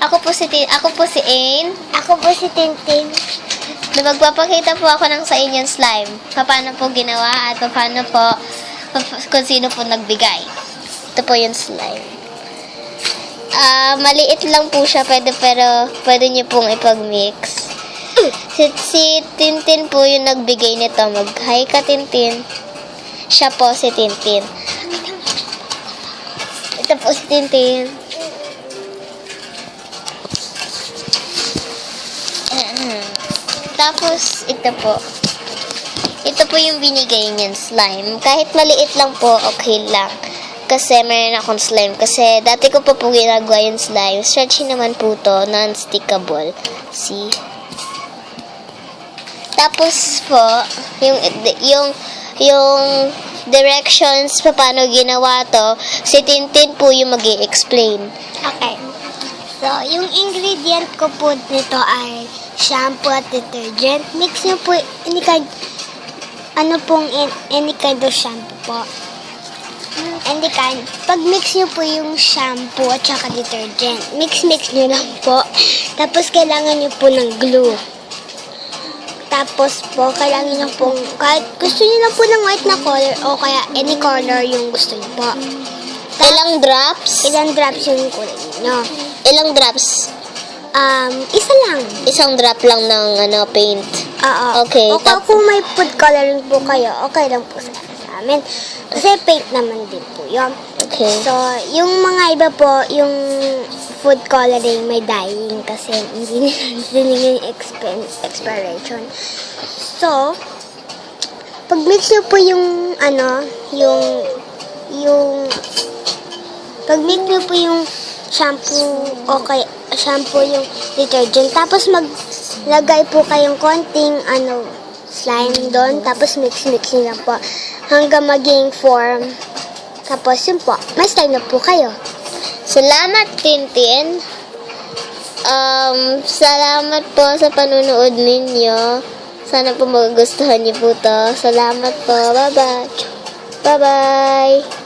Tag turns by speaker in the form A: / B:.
A: Ako po si Ain.
B: Ako po si Tintin.
A: Na magpapakita po ako ng sa inyong slime. Paano po ginawa at paano po kung sino po nagbigay. Ito po yung slime. Maliit lang po siya, pero pwede niyo pong ipag-mix. Si Tintin po yung nagbigay nito. Mag-hi ka, Tintin. Siya po si Tintin. Ito po si Tintin. Tapos, ito po. Ito po yung binigay niyan, slime. Kahit maliit lang po, okay lang. Kasi meron akong slime. Kasi dati ko pa po ginagawa yung slime. Stretchy naman po to, non-stickable. See? Tapos po, yung directions paano ginawa to, si Tintin po yung mag-i-explain.
B: Okay. So, yung ingredient ko po dito ay shampoo at detergent. Mix nyo po any kind of shampoo po. Any kind. Pag mix nyo po yung shampoo at saka detergent, mix nyo lang po. Tapos, kailangan nyo po ng glue. Tapos po, kailangan nyo po, kahit gusto nyo lang po ng white na color o kaya any color yung gusto nyo po.
A: Ilang drops?
B: Ilang drops yung kulay nyo.
A: Ilang drops?
B: Isa lang.
A: Isang drop lang ng paint.
B: Oo.
A: Okay,
B: O kung may food coloring po kayo, okay lang po sa amin. Kasi paint naman din po yun.
A: Okay.
B: So, yung mga iba po, yung food coloring may dyeing kasi hindi nila yung expiration. So, pag mix nyo po yung pag mix nyo po yung shampoo yung detergent, tapos maglagay po kayong konting slime doon, tapos mix nyo lang po hanggang maging form. Tapos yun po, may slime na po kayo.
A: Salamat, Tintin. Salamat po sa panunood ninyo. Sana po magugustuhan niyo po to. Salamat po. Bye-bye. Bye-bye.